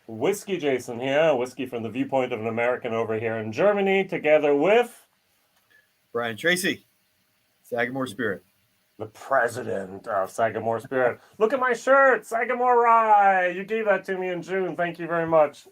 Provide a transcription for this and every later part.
WhiskyJason here, whiskey from the viewpoint of an American over here in Germany, together with Brian Treacy, Sagamore Spirit. the president of Sagamore Spirit. Look at my shirt, Sagamore Rye. You gave that to me in June. Thank you very much.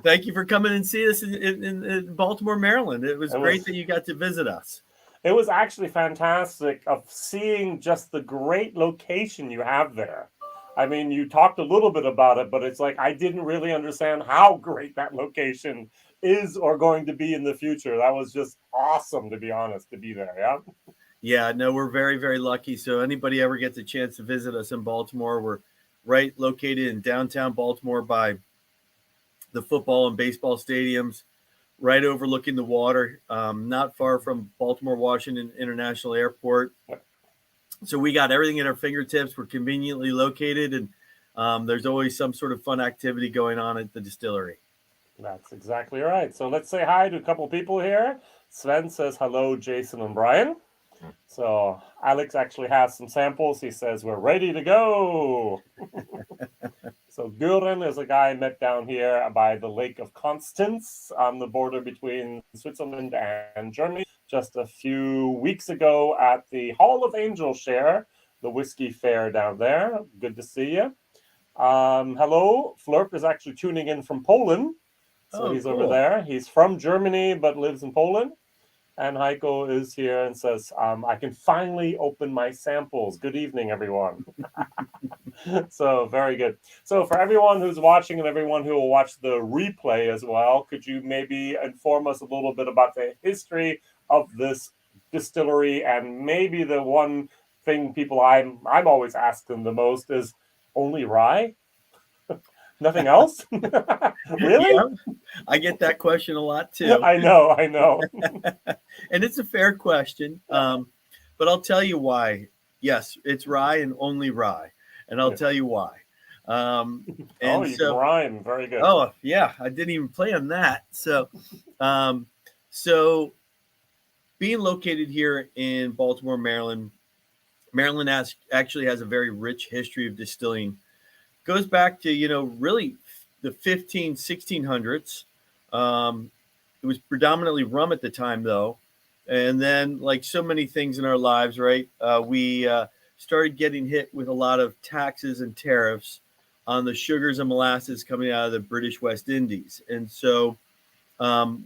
Thank you for coming and seeing us in Baltimore, Maryland. It was great that you got to visit us. It was actually fantastic of seeing just the great location you have there. I mean, you talked a little bit about it, but it's like I didn't really understand how great that location is or going to be in the future. That was just awesome, to be honest, to be there. Yeah. Yeah, no, we're very, very lucky. So anybody ever gets a chance to visit us in Baltimore, we're right located in downtown Baltimore by the football and baseball stadiums, right overlooking the water, not far from Baltimore Washington International Airport. So we got everything at our fingertips. We're conveniently located, and there's always some sort of fun activity going on at the distillery. That's exactly right. So let's say hi to a couple people here. Sven says hello, Jason and Brian. So Alex actually has some samples. He says we're ready to go. So Gören is a guy I met down here by the Lake of Constance on the border between Switzerland and Germany just a few weeks ago at the Hall of Angels Share, the whiskey fair down there. Good to see you. Hello, Flurp is actually tuning in from Poland. So he's cool. Over there. He's from Germany but lives in Poland. And Heiko is here and says, I can finally open my samples. Good evening, everyone. So very good. So for everyone who's watching and everyone who will watch the replay as well, could you maybe inform us a little bit about the history of this distillery? And maybe the one thing people I'm always asking the most is only rye? Nothing else? Really? Yeah, I get that question a lot too. I know. And it's a fair question. But I'll tell you why. Yes, it's rye and only rye. And I'll tell you why. You can rhyme. Very good. Oh, yeah. I didn't even play on that. So being located here in Baltimore, Maryland actually has a very rich history of distilling. Goes back to, really the 1600s. It was predominantly rum at the time, though. And then, like so many things in our lives, right, we started getting hit with a lot of taxes and tariffs on the sugars and molasses coming out of the British West Indies. And so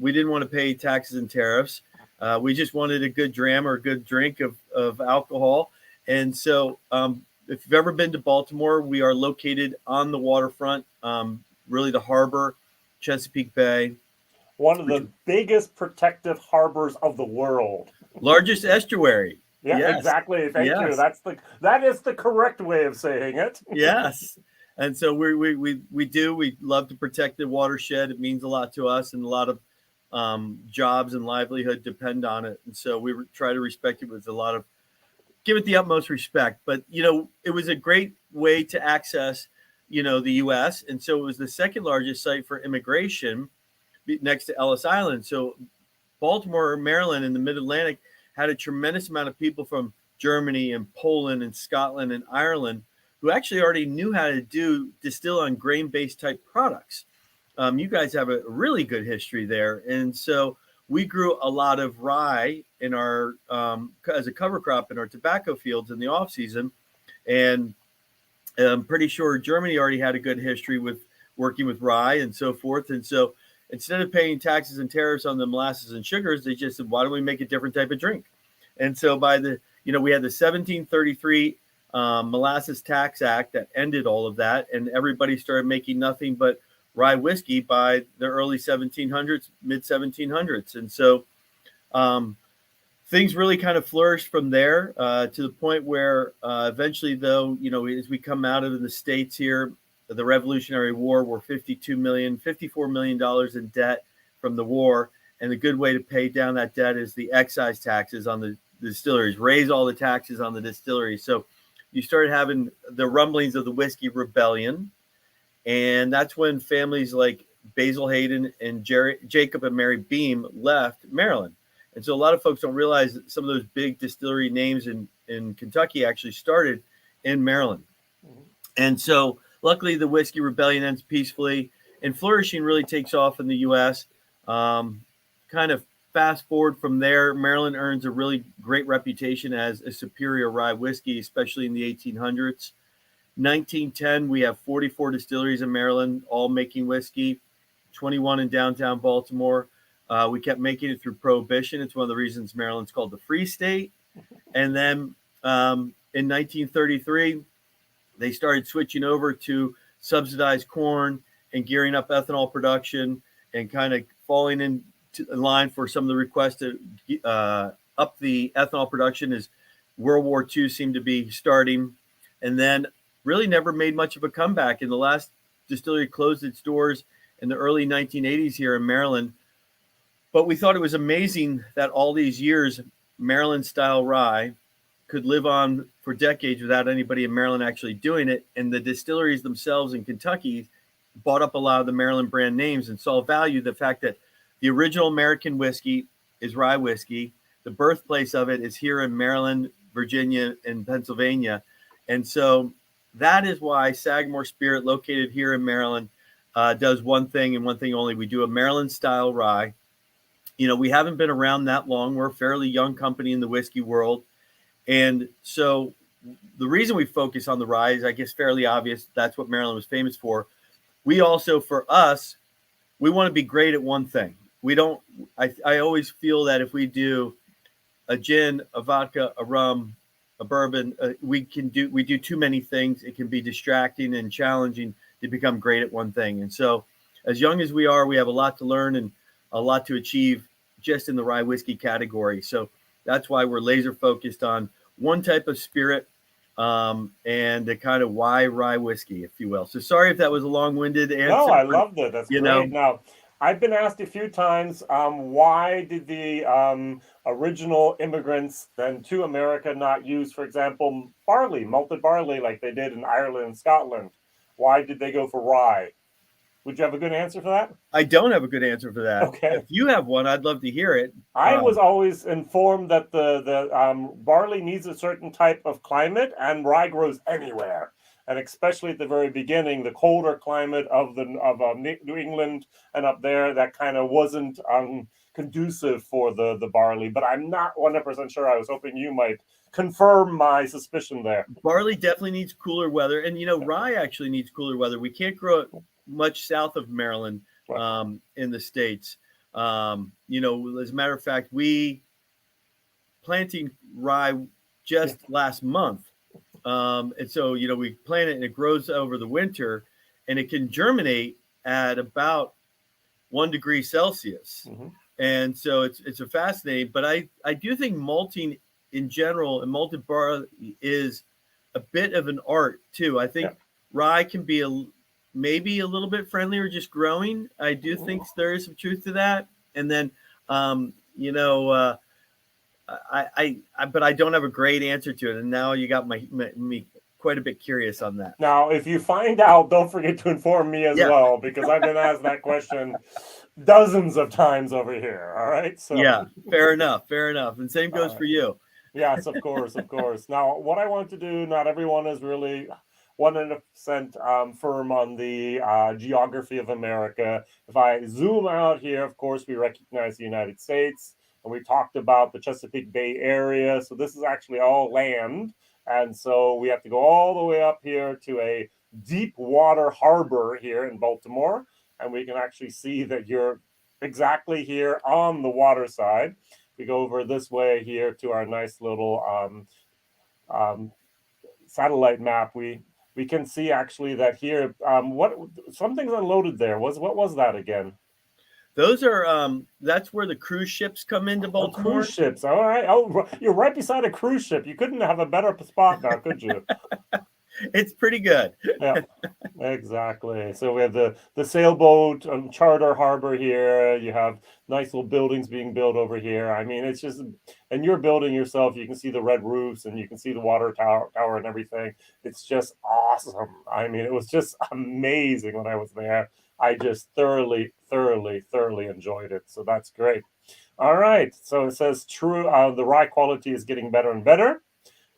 we didn't want to pay taxes and tariffs. We just wanted a good dram or a good drink of alcohol. And so if you've ever been to Baltimore, we are located on the waterfront, really the harbor, Chesapeake Bay. One of the biggest protective harbors of the world. Largest estuary. Yeah, yes. Exactly. Thank you. That is the correct way of saying it. Yes. And so we love to protect the watershed. It means a lot to us, and a lot of jobs and livelihood depend on it. And so we try to respect it with give it the utmost respect. But, it was a great way to access, the U.S. And so it was the second largest site for immigration next to Ellis Island. So Baltimore, Maryland, and the Mid-Atlantic had a tremendous amount of people from Germany and Poland and Scotland and Ireland who actually already knew how to distill on grain-based type products. You guys have a really good history there. And so we grew a lot of rye in our as a cover crop in our tobacco fields in the off season, and I'm pretty sure Germany already had a good history with working with rye and so forth. And so instead of paying taxes and tariffs on the molasses and sugars, they just said, "Why don't we make a different type of drink?" And so we had the 1733 Molasses Tax Act that ended all of that, and everybody started making nothing but rye whiskey by the early 1700s, mid 1700s. And so things really kind of flourished from there to the point where eventually, though, as we come out of the States here, the Revolutionary War, we're $54 million in debt from the war. And the good way to pay down that debt is the excise taxes on the distilleries, raise all the taxes on the distilleries. So you started having the rumblings of the whiskey rebellion. And that's when families like Basil Hayden and Jacob and Mary Beam left Maryland. And so a lot of folks don't realize that some of those big distillery names in Kentucky actually started in Maryland. Mm-hmm. And so luckily the whiskey rebellion ends peacefully. and flourishing really takes off in the U.S. Kind of fast forward from there, Maryland earns a really great reputation as a superior rye whiskey, especially in the 1800s. 1910, we have 44 distilleries in Maryland, all making whiskey, 21 in downtown Baltimore. We kept making it through Prohibition. It's one of the reasons Maryland's called the Free State. And then in 1933, they started switching over to subsidized corn and gearing up ethanol production and kind of falling in line for some of the requests to up the ethanol production as World War II seemed to be starting. And then really never made much of a comeback. And the last distillery closed its doors in the early 1980s here in Maryland. But we thought it was amazing that all these years, Maryland-style rye could live on for decades without anybody in Maryland actually doing it. And the distilleries themselves in Kentucky bought up a lot of the Maryland brand names and saw value the fact that the original American whiskey is rye whiskey. The birthplace of it is here in Maryland, Virginia, and Pennsylvania. And so that is why Sagamore Spirit, located here in Maryland, does one thing and one thing only. We do a Maryland-style rye. You know, we haven't been around that long. We're a fairly young company in the whiskey world. And so the reason we focus on the rye is, I guess, fairly obvious. That's what Maryland was famous for. We also, for us, we want to be great at one thing. We don't, I always feel that if we do a gin, a vodka, a rum, a bourbon, we do too many things. It can be distracting and challenging to become great at one thing. And so as young as we are, we have a lot to learn and a lot to achieve just in the rye whiskey category. So that's why we're laser focused on one type of spirit and the kind of why rye whiskey, if you will. So sorry if that was a long-winded answer. No, I loved it. That's great. Now, I've been asked a few times, why did the original immigrants then to America not use, for example, barley, malted barley, like they did in Ireland and Scotland? Why did they go for rye? Would you have a good answer for that? I don't have a good answer for that. Okay. If you have one, I'd love to hear it. I was always informed that the barley needs a certain type of climate, and rye grows anywhere. And especially at the very beginning, the colder climate of New England and up there, that kind of wasn't conducive for the barley. But I'm not 100% sure. I was hoping you might confirm my suspicion there. Barley definitely needs cooler weather. And, you know, rye actually needs cooler weather. We can't grow it much south of Maryland in the States. You know, as a matter of fact, we planting rye just last month. And so, you know, we plant it and it grows over the winter and it can germinate at about 1 degree Celsius. Mm-hmm. And so it's a fascinating, but I do think malting in general and malted barley is a bit of an art too. I think rye can be maybe a little bit friendlier just growing. I do think there is some truth to that. And then, you know, but I don't have a great answer to it. And now you got me quite a bit curious on that. Now, if you find out, don't forget to inform me as well, because I've been asked that question dozens of times over here. All right. So yeah, fair enough. Fair enough. And same goes for you. Yes, of course, of course. Now, what I want to do, not everyone is really 100% firm on the geography of America. If I zoom out here, of course, we recognize the United States, and we talked about the Chesapeake Bay area. So this is actually all land. And so we have to go all the way up here to a deep water harbor here in Baltimore. And we can actually see that you're exactly here on the water side. We go over this way here to our nice little satellite map. We can see actually that here. What something's unloaded there. What was that again? Those are that's where the cruise ships come into Baltimore. Cruise ships. All right. Oh, you're right beside a cruise ship. You couldn't have a better spot now, could you? It's pretty good. Yeah, exactly. So we have the sailboat charter harbor here. You have nice little buildings being built over here. I mean, it's just, and you're building yourself. You can see the red roofs and you can see the water tower and everything. It's just awesome. I mean, it was just amazing when I was there. I just thoroughly enjoyed it. So that's great. All right. So it says true. The rye quality is getting better and better.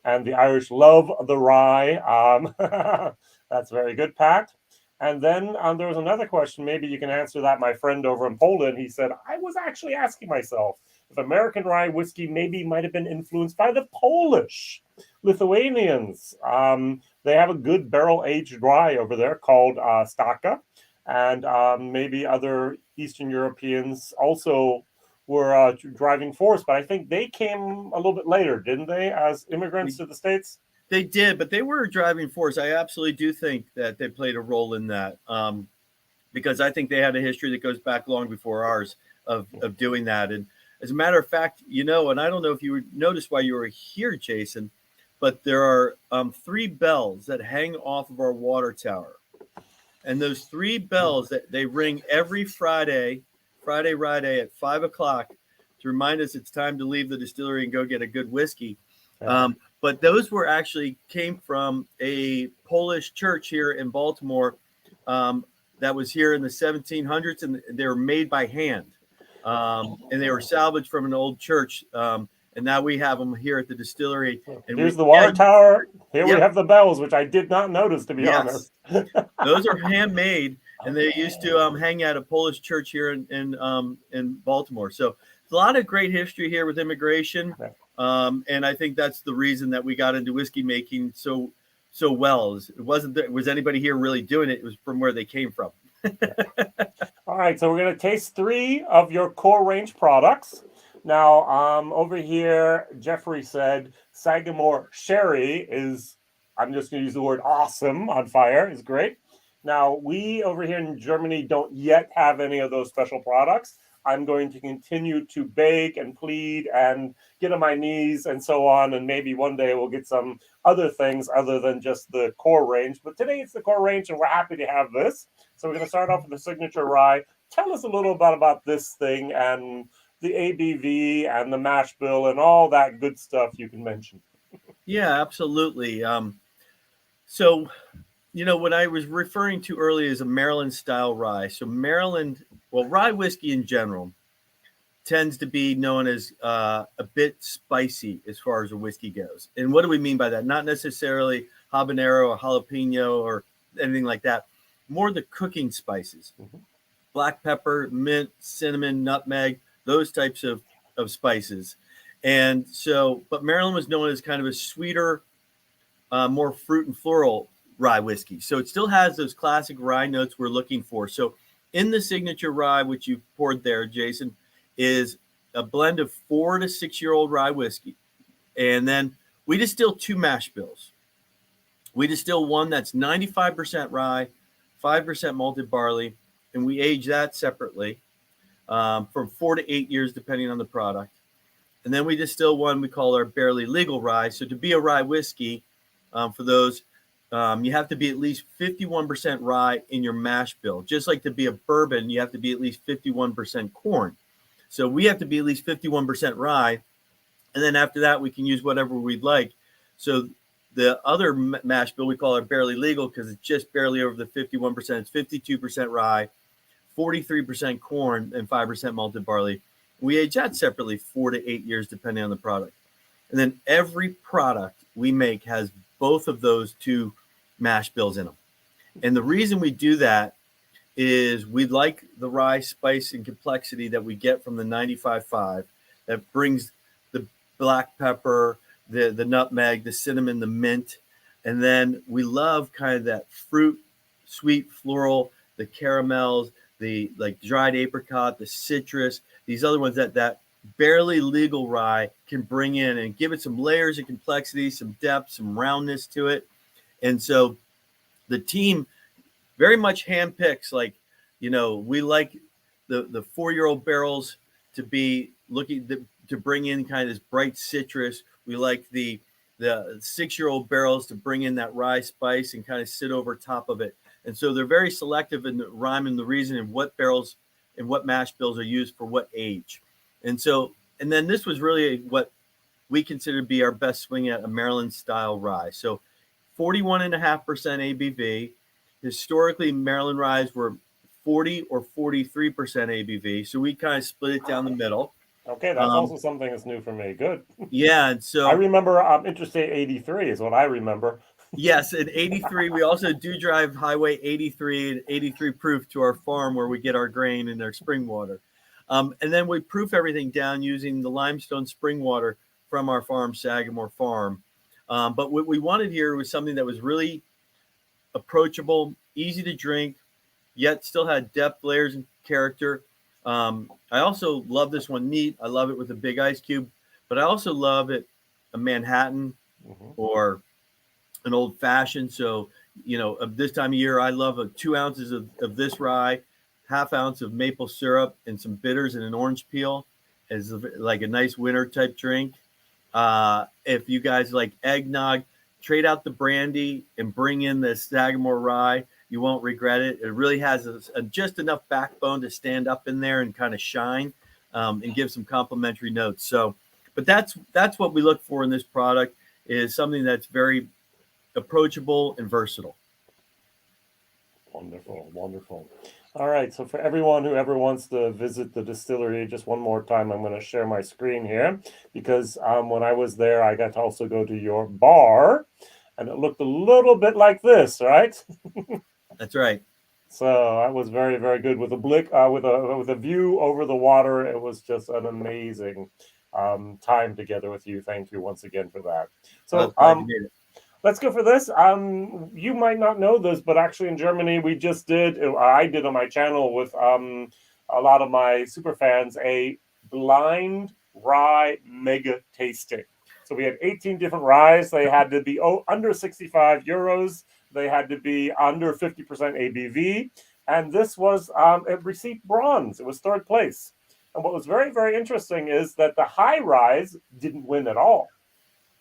And the Irish love the rye. That's very good, Pat. And then there was another question. Maybe you can answer that, my friend over in Poland. He said, I was actually asking myself if American rye whiskey maybe might have been influenced by the Polish Lithuanians. They have a good barrel aged rye over there called Staka. And maybe other Eastern Europeans also were driving force. But I think they came a little bit later, didn't they, as immigrants to the States? They did, but they were a driving force. I absolutely do think that they played a role in that, because I think they had a history that goes back long before ours of doing that. And as a matter of fact, and I don't know if you noticed while you were here, Jason, but there are 3 bells that hang off of our water tower. And those 3 bells that they ring every Friday Rye Day at 5 o'clock to remind us it's time to leave the distillery and go get a good whiskey. But those came from a Polish church here in Baltimore that was here in the 1700s, and they were made by hand. And they were salvaged from an old church. And now we have them here at the distillery. And here's the water tower. Here we have the bells, which I did not notice, to be honest. Those are handmade, and they used to hang at a Polish church here in Baltimore. So a lot of great history here with immigration. And I think that's the reason that we got into whiskey making so well. It wasn't that was anybody here really doing it. It was from where they came from. All right, so we're going to taste 3 of your core range products. Now, over here, Jeffrey said Sagamore Sherry is, I'm just going to use the word awesome, on fire, is great. Now, we over here in Germany don't yet have any of those special products. I'm going to continue to beg and plead and get on my knees and so on. And maybe one day we'll get some other things other than just the core range. But today it's the core range, and we're happy to have this. So we're going to start off with the Signature Rye. Tell us a little bit about this thing and the ABV and the mash bill and all that good stuff you can mention. Yeah, absolutely. So, what I was referring to earlier is a Maryland style rye. So Maryland, rye whiskey in general tends to be known as a bit spicy as far as a whiskey goes. And what do we mean by that? Not necessarily habanero or jalapeno or anything like that. More the cooking spices, black pepper, mint, cinnamon, nutmeg, those types of spices. And so, but Maryland was known as kind of a sweeter, more fruit and floral rye whiskey. So it still has those classic rye notes we're looking for. So in the Signature Rye, which you poured there, Jason, is a blend of 4 to 6 year old rye whiskey. And then we distill 2 mash bills. We distill one that's 95% rye, 5% malted barley, and we age that separately from 4 to 8 years, depending on the product. And then we distill one we call our barely legal rye. So to be a rye whiskey, for those, you have to be at least 51% rye in your mash bill. Just like to be a bourbon, you have to be at least 51% corn. So we have to be at least 51% rye. And then after that, we can use whatever we'd like. So the other mash bill, we call it barely legal because it's just barely over the 51%. It's 52% rye, 43% corn, and 5% malted barley. We age that separately 4 to 8 years, depending on the product. And then every product we make has both of those 2 mash bills in them. And the reason we do that is we like the rye spice and complexity that we get from the 95.5 that brings the black pepper, the nutmeg, the cinnamon, the mint. And then we love kind of that fruit, sweet, floral, the caramels, the like dried apricot, the citrus, these other ones that barely legal rye can bring in and give it some layers of complexity, some depth, some roundness to it. And so the team very much handpicks, we like the 4-year-old barrels to be looking to bring in kind of this bright citrus. We like the 6-year-old barrels to bring in that rye spice and kind of sit over top of it. And so they're very selective in the rhyme and the reason and what barrels and what mash bills are used for what age. And then this was really what we consider to be our best swing at a Maryland style rye. So 41.5% ABV. Historically, Maryland ryes were 40 or 43% ABV. So we kind of split it down the middle. Okay, that's also something that's new for me. Good. Yeah, and so I remember Interstate 83 is what I remember. Yes, in 83, we also do drive Highway 83 and 83 proof to our farm where we get our grain and our spring water. And then we proof everything down using the limestone spring water from our farm, Sagamore Farm. But what we wanted here was something that was really approachable, easy to drink, yet still had depth, layers, and character. I also love this one neat. I love it with a big ice cube, but I also love it a Manhattan or an old fashioned. So, of this time of year, I love 2 ounces of this rye, half ounce of maple syrup, and some bitters and an orange peel as like a nice winter type drink. If you guys like eggnog, trade out the brandy and bring in the Sagamore Rye. You won't regret it. It really has just enough backbone to stand up in there and kind of shine and give some complementary notes. So, but that's what we look for in this product, is something that's very approachable and versatile. Wonderful, wonderful. All right, so for everyone who ever wants to visit the distillery, just one more time, I'm going to share my screen here because when I was there, I got to also go to your bar, and it looked a little bit like this, right? That's right. So that was very, very good with a with a view over the water. It was just an amazing time together with you. Thank you once again for that. So let's go for this. You might not know this, but actually in Germany, I did on my channel with a lot of my super fans, a blind rye mega tasting. So we had 18 different ryes. They had to be under 65 euros. They had to be under 50% ABV. And this was, it received bronze. It was third place. And what was very, very interesting is that the high ryes didn't win at all.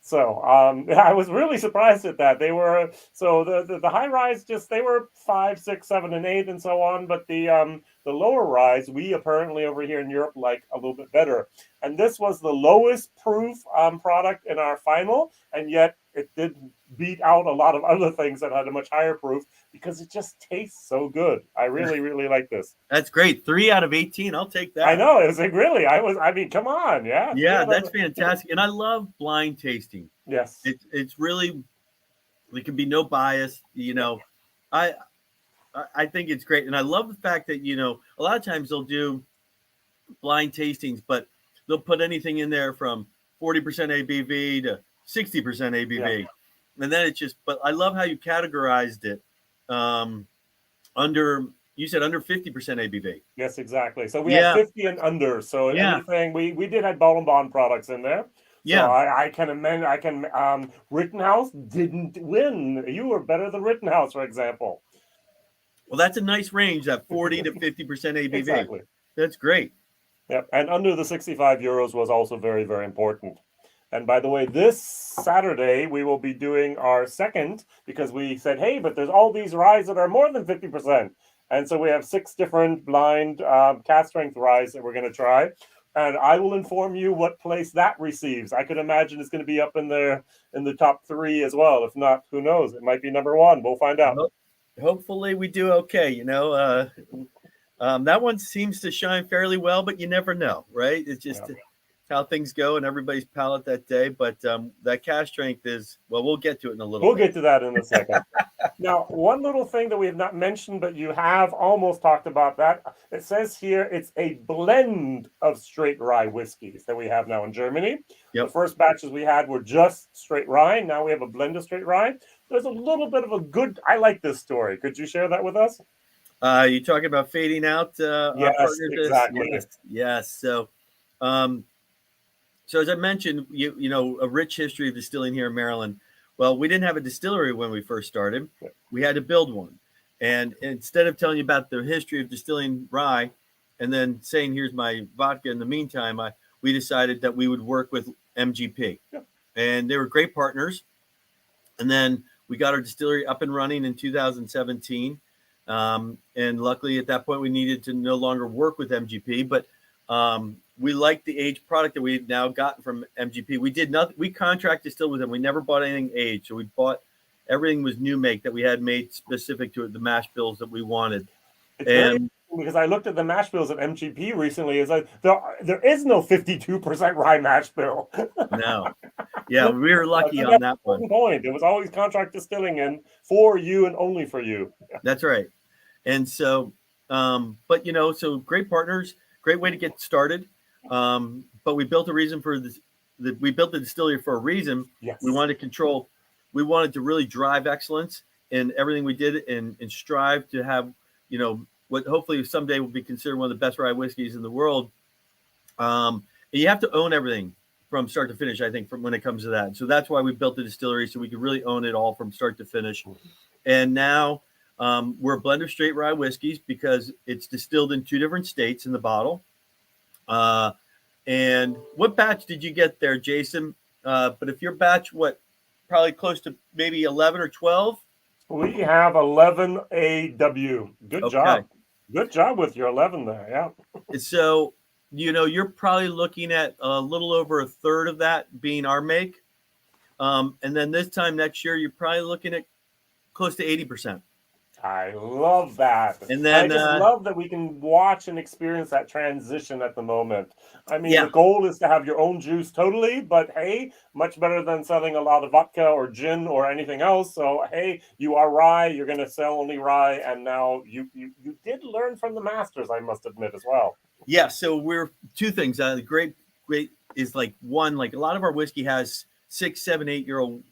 So I was really surprised at that. They were the high rise they were 5, 6, 7, and 8 and so on. But the lower rise we apparently over here in Europe like a little bit better. And this was the lowest proof product in our final, and yet it did beat out a lot of other things that had a much higher proof because it just tastes so good. I really, really like this. That's great. 3 out of 18. I'll take that. I know. It was like really. I mean, come on. Yeah. Yeah, that's fantastic. And I love blind tasting. Yes. It's really, there can be no bias. I think it's great. And I love the fact that, a lot of times they'll do blind tastings, but they'll put anything in there from 40% ABV to 60% ABV. Yeah. And then it's just, but I love how you categorized it you said under 50% ABV. Yes, exactly. So we have 50 and under. So anything, we did have bottle bond products in there. So I can amend, Rittenhouse didn't win. You were better than Rittenhouse, for example. Well, that's a nice range, that 40 to 50% ABV. Exactly. That's great. Yep. And under the 65 euros was also very, very important. And by the way, this Saturday, we will be doing our second because we said, hey, but there's all these ryes that are more than 50%. And so we have 6 different blind cask strength ryes that we're going to try. And I will inform you what place that receives. I could imagine it's going to be up in the top 3 as well. If not, who knows? It might be number 1. We'll find out. Hopefully we do okay. That one seems to shine fairly well, but you never know, right? It's just how things go and everybody's palate that day. But that cask strength is, well, we'll get to it in a little bit. We'll get to that in a second. Now, one little thing that we have not mentioned, but you have almost talked about that. It says here it's a blend of straight rye whiskeys that we have now in Germany. Yep. The first batches we had were just straight rye. Now we have a blend of straight rye. There's a little bit of I like this story. Could you share that with us? You talking about fading out? Yes, exactly. Yes. So as I mentioned, a rich history of distilling here in Maryland. Well, we didn't have a distillery when we first started. We had to build one. And instead of telling you about the history of distilling rye and then saying, here's my vodka in the meantime, we decided that we would work with MGP. Yeah. And they were great partners. And then we got our distillery up and running in 2017. And luckily at that point, we needed to no longer work with MGP, but we liked the aged product that we had now gotten from MGP. We did nothing. We contract distilled with them. We never bought anything aged. So we bought everything was new make that we had made specific to it, the mash bills that we wanted. It's very because I looked at the mash bills at MGP recently. It's like there is no 52% rye mash bill. No. Yeah, we were lucky That's on that one. point. It was always contract distilling in for you and only for you. That's right. And so, but so great partners, great way to get started. But we built a reason for this. We built the distillery for a reason. Yes. We wanted to control. We wanted to really drive excellence in everything we did, and strive to have, what hopefully someday will be considered one of the best rye whiskeys in the world. And you have to own everything from start to finish, I think, from when it comes to that. So that's why we built the distillery, so we could really own it all from start to finish. And now we're a blend of straight rye whiskeys because it's distilled in 2 different states in the bottle. And what batch did you get there, Jason? But if your batch, probably close to maybe 11 or 12? We have 11 AW. Good Okay. job. Good job with your 11 there. Yeah. So, you're probably looking at a little over a third of that being our make. And then this time next year, you're probably looking at close to 80%. I love that. And then I just love that we can watch and experience that transition at the moment. I mean, the goal is to have your own juice totally, but hey, much better than selling a lot of vodka or gin or anything else. So, hey, you are rye, you're going to sell only rye. And now you did learn from the masters, I must admit, as well. Yeah. So we're 2 things. The great is one, a lot of our whiskey has 6, 7, 8-year-old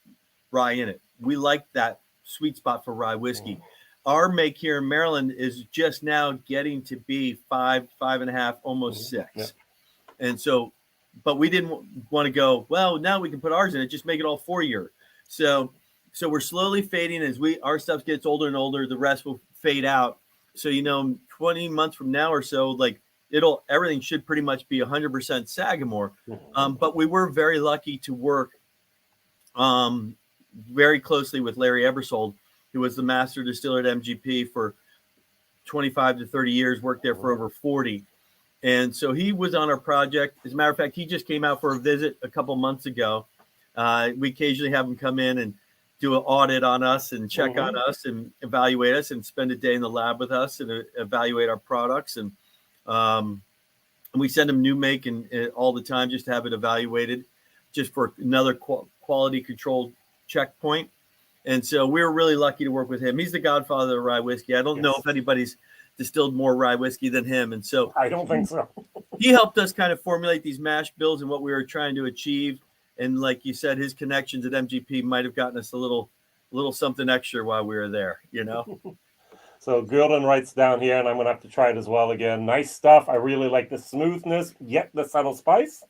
rye in it. We like that sweet spot for rye whiskey. Our make here in Maryland is just now getting to be 5, 5.5, almost 6. Yeah. And so, but we didn't want to go, well, now we can put ours in it, just make it all 4-year. So we're slowly fading as our stuff gets older and older, the rest will fade out. So, 20 months from now or so, everything should pretty much be 100% Sagamore. But we were very lucky to work very closely with Larry Ebersold, who was the master distiller at MGP for 25 to 30 years, worked there for over 40. And so he was on our project. As a matter of fact, he just came out for a visit a couple months ago. We occasionally have him come in and do an audit on us and check on us and evaluate us and spend a day in the lab with us and evaluate our products. And we send him new make and all the time just to have it evaluated, just for another quality control checkpoint. And so we were really lucky to work with him. He's the godfather of rye whiskey. I don't know if anybody's distilled more rye whiskey than him. And so I don't think so. He helped us kind of formulate these mash bills and what we were trying to achieve. And like you said, his connections at MGP might have gotten us a little something extra while we were there, So Gildan writes down here, and I'm going to have to try it as well again. Nice stuff. I really like the smoothness, yet the subtle spice.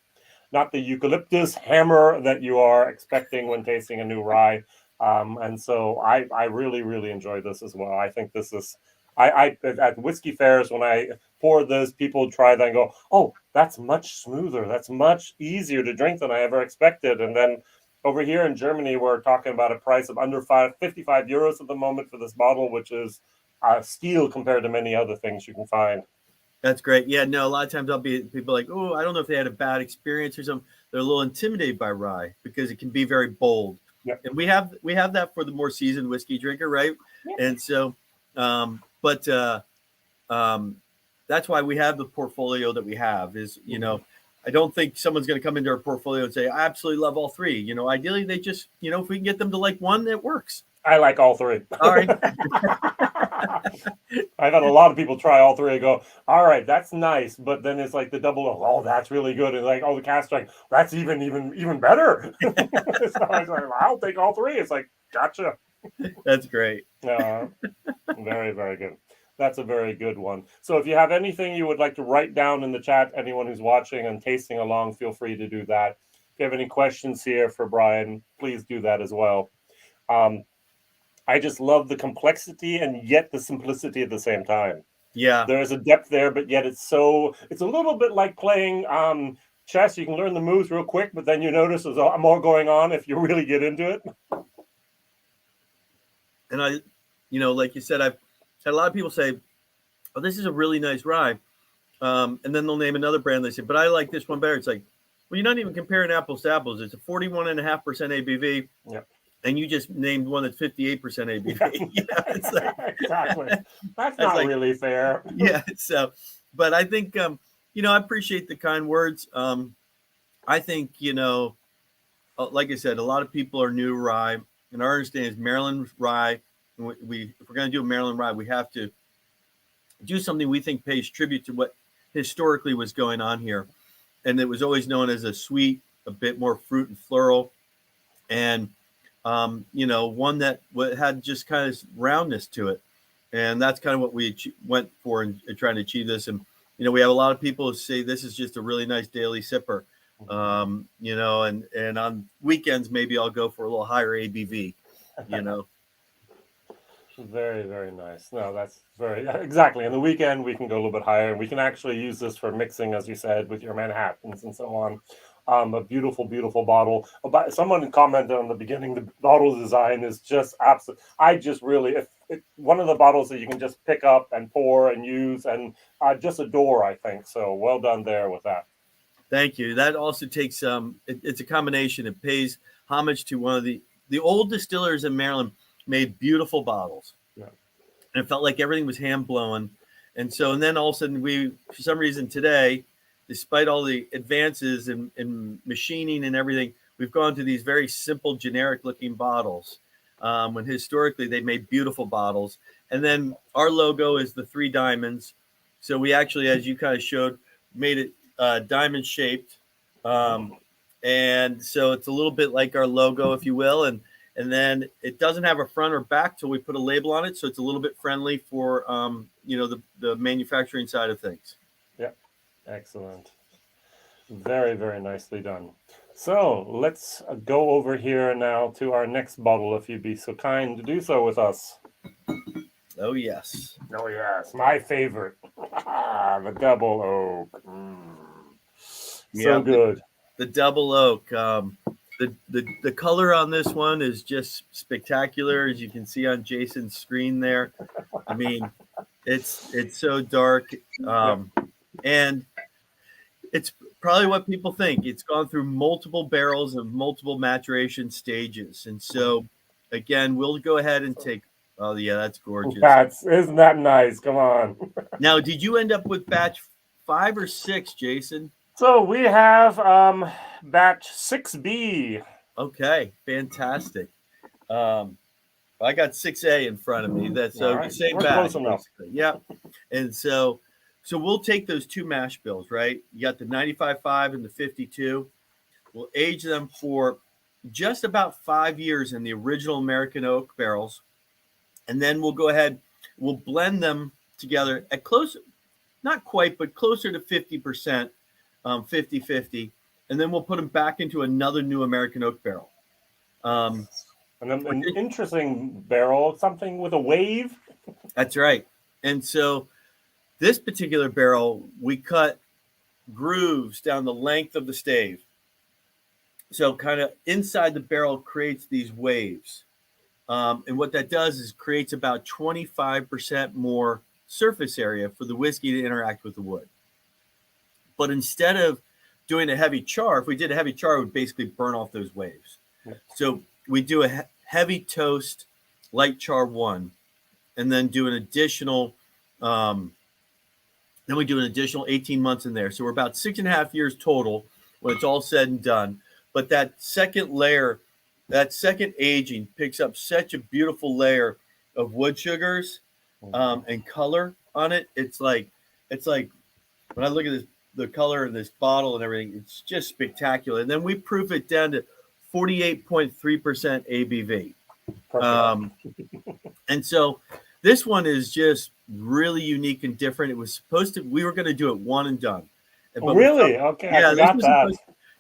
Not the eucalyptus hammer that you are expecting when tasting a new rye. And so I really, really enjoy this as well. I think this is, I at whiskey fairs, when I pour this, people try that and go, oh, that's much smoother. That's much easier to drink than I ever expected. And then over here in Germany, we're talking about a price of under 55 euros at the moment for this bottle, which is a steal compared to many other things you can find. That's great. Yeah, no, a lot of times people like, oh, I don't know if they had a bad experience or something. They're a little intimidated by rye because it can be very bold. Yep. And we have that for the more seasoned whiskey drinker, right? Yep. And so, that's why we have the portfolio that we have. Is I don't think someone's going to come into our portfolio and say, I absolutely love all 3. Ideally, they just, if we can get them to like one, that works. I like all 3. All right. I've had a lot of people try all 3 and go, all right, that's nice. But then it's like the double oak, oh, that's really good. And like, oh, the cask strength, that's even better. So I was like, I'll take all 3. It's like, gotcha. That's great. Very, very good. That's a very good one. So if you have anything you would like to write down in the chat, anyone who's watching and tasting along, feel free to do that. If you have any questions here for Brian, please do that as well. I just love the complexity and yet the simplicity at the same time. Yeah. There's a depth there, but yet it's a little bit like playing chess. You can learn the moves real quick, but then you notice there's more going on if you really get into it. And I, like you said, I've had a lot of people say, oh, this is a really nice rye. And then they'll name another brand. They say, but I like this one better. It's like, well, you're not even comparing apples to apples. It's a 41.5% ABV. Yeah. and you just named one that's 58% ABV. It's like, exactly. That's not like, really fair. Yeah. So, but I think, I appreciate the kind words. I think, like I said, a lot of people are new to rye, and our understanding is Maryland rye. We if we're going to do a Maryland rye, we have to do something we think pays tribute to what historically was going on here, and it was always known as a sweet, a bit more fruit and floral, and one that had just kind of roundness to it, and that's kind of what we went for in trying to achieve this. And we have a lot of people who say this is just a really nice daily sipper. And on weekends maybe I'll go for a little higher ABV. Very, very nice. No, that's very exactly. On the weekend, we can go a little bit higher, and we can actually use this for mixing, as you said, with your Manhattans and so on. A beautiful, beautiful bottle. But someone commented on the beginning, the bottle design is just absolute. I just really, one of the bottles that you can just pick up and pour and use, and just adore. I think so. Well done there with that. Thank you. That also takes it's a combination. It pays homage to one of the old distillers in Maryland. Made beautiful bottles. Yeah. And it felt like everything was hand blown. And then all of a sudden for some reason today, despite all the advances in machining and everything, we've gone to these very simple, generic looking bottles. When historically they made beautiful bottles. And then our logo is the 3 diamonds. So we actually, as you kind of showed, made it diamond shaped. And so it's a little bit like our logo, if you will. And then it doesn't have a front or back till we put a label on it. So it's a little bit friendly for, the manufacturing side of things. Yeah. Excellent. Very, very nicely done. So let's go over here now to our next bottle, if you'd be so kind to do so with us. Oh, yes. Oh, yes. My favorite. The Double Oak. So good. The Double Oak. The color on this one is just spectacular, as you can see on Jason's screen there. I mean, it's so dark, and it's probably what people think. It's gone through multiple barrels of multiple maturation stages, and so again, we'll go ahead and take. Oh yeah, that's gorgeous. Isn't that nice? Come on. Now, did you end up with batch 5 or 6, Jason? So we have batch 6B. Okay, fantastic. I got 6A in front of me. That's right. Same batch. Yeah. And so we'll take those 2 mash bills, right? You got the 95.5 and the 52. We'll age them for just about 5 years in the original American oak barrels. And then we'll go ahead, we'll blend them together at close, not quite, but closer to 50%. 50-50, and then we'll put them back into another new American oak barrel. And an interesting barrel, something with a wave. That's right. And so this particular barrel, we cut grooves down the length of the stave. So kind of inside the barrel creates these waves. And what that does is creates about 25% more surface area for the whiskey to interact with the wood. But instead of doing a heavy char, if we did a heavy char, it would basically burn off those waves. Yeah. So we do a heavy toast, light char 1, and then do an additional, then we do an additional 18 months in there. So we're about 6.5 years total when it's all said and done. But that second layer, that second aging picks up such a beautiful layer of wood sugars and color on it. It's like when I look at the color of this bottle and everything, it's just spectacular. And then we proof it down to 48.3% ABV. And so this one is just really unique and different. It was supposed to, we were going to do it one and done. But really? Okay.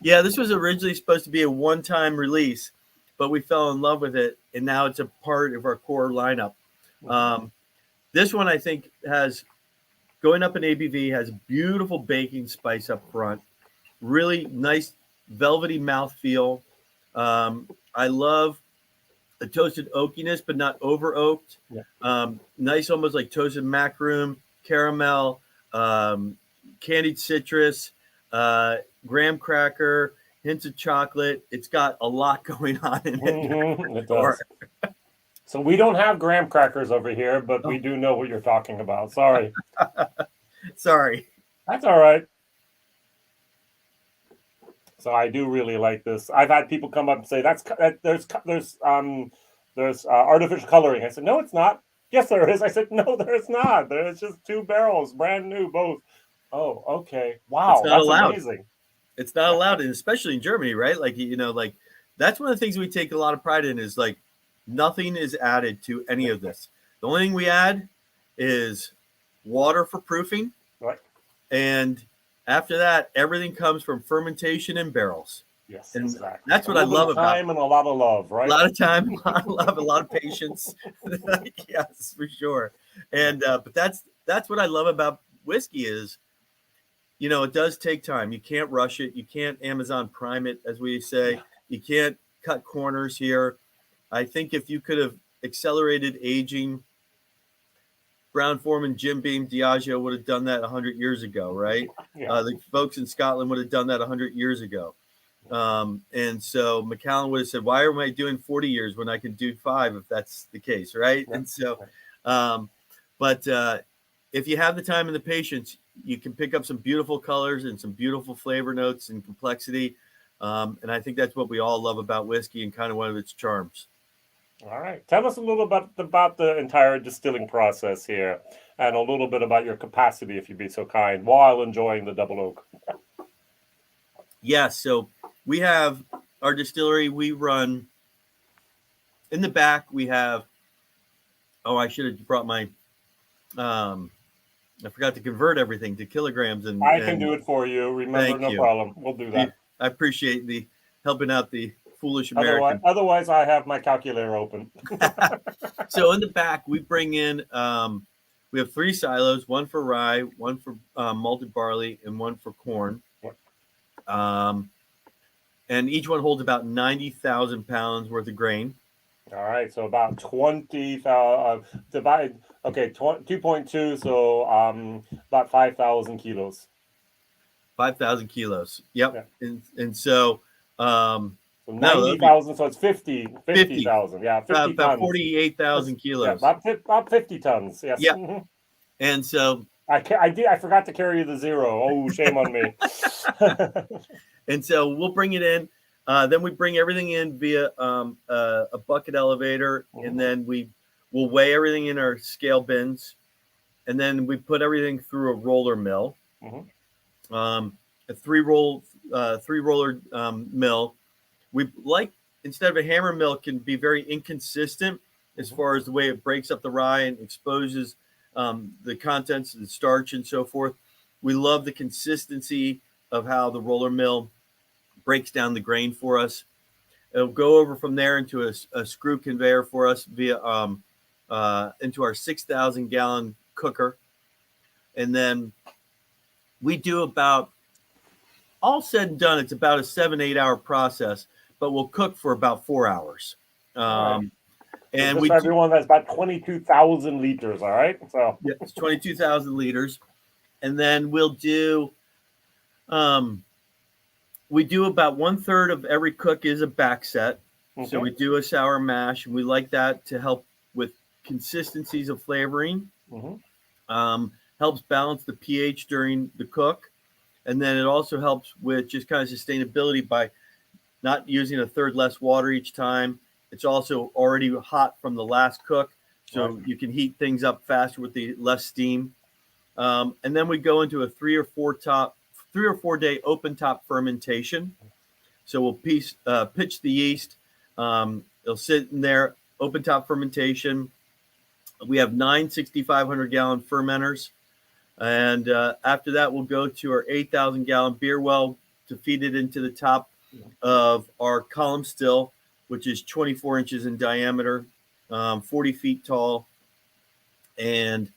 Yeah, this was originally supposed to be a one-time release, but we fell in love with it, and now it's a part of our core lineup. This one, I think, has, going up in ABV, has beautiful baking spice up front, really nice velvety mouthfeel. I love the toasted oakiness, but not over oaked. Yeah. Nice, almost like toasted macaroon, caramel, candied citrus, graham cracker, hints of chocolate. It's got a lot going on in it. It does. So we don't have graham crackers over here, but we do know what you're talking about. Sorry. Sorry. That's all right. So I do really like this. I've had people come up and say there's artificial coloring. I said, no, it's not. Yes, there is. I said, no, there's not. There's just 2 barrels, brand new, both. Oh, okay. Wow, that's allowed. amazing. It's not allowed, and especially in Germany, right? Like, like that's one of the things we take a lot of pride in is like nothing is added to any of this. The only thing we add is water for proofing, right? And after that, everything comes from fermentation in barrels. Yes, and exactly. That's what I love about time and a lot of love, right? A lot of time, a lot of love, a lot of patience. Yes, for sure. And but that's what I love about whiskey is, it does take time. You can't rush it. You can't Amazon Prime it, as we say. You can't cut corners here. I think if you could have accelerated aging, Brown-Forman, Jim Beam, Diageo would have done that 100 years ago, right? Yeah. The folks in Scotland would have done that 100 years ago. And so Macallan would have said, why am I doing 40 years when I can do 5 if that's the case, right? Yeah. And so, but if you have the time and the patience, you can pick up some beautiful colors and some beautiful flavor notes and complexity. And I think that's what we all love about whiskey and kind of one of its charms. All right. Tell us a little bit about the entire distilling process here and a little bit about your capacity, if you'd be so kind, while enjoying the double oak. Yes. So we have our distillery. We run in the back. We have, I should have brought my, I forgot to convert everything to kilograms. And I can do it for you. Remember, no problem. We'll do that. I appreciate the helping out the foolish American. Otherwise, I have my calculator open. So in the back, we bring in, we have 3 silos, 1 for rye, 1 for malted barley, and 1 for corn. And each one holds about 90,000 pounds worth of grain. All right, so about 20,000 divide. Okay, 2.2, so about 5,000 kilos. 5,000 kilos. Yep. Yeah. And so, so 90,000, so it's 50,000. Yeah, 50 about tons. 48,000 kilos. Yeah, about 50 tons. Yes. Yeah. And so I forgot to carry the 0. Oh, shame on me. And so we'll bring it in. Then we bring everything in via a bucket elevator, and then we'll weigh everything in our scale bins, and then we put everything through a roller mill, a 3-roller mill. We like, instead of a hammer mill, can be very inconsistent as far as the way it breaks up the rye and exposes the contents of the starch and so forth. We love the consistency of how the roller mill breaks down the grain for us. It'll go over from there into a screw conveyor for us via into our 6,000 gallon cooker. And then we do about, all said and done, it's about a 7-8 hour process, but we'll cook for about 4 hours. Right. And for everyone, that's about 22,000 liters. All right. So yeah, it's 22,000 liters. And then we'll do, we do about 1/3 of every cook is a back set. Okay. So we do a sour mash, and we like that to help with consistencies of flavoring. Helps balance the pH during the cook. And then it also helps with just kind of sustainability by not using 1/3 less water each time. It's also already hot from the last cook, so you can heat things up faster with the less steam. And then we go into a 3 or 4 day open top fermentation. So we'll pitch the yeast. It'll sit in there, open top fermentation. We have 9 6,500 gallon fermenters. And after that, we'll go to our 8,000 gallon beer well to feed it into the top of our column still, which is 24 inches in diameter, 40 feet tall, and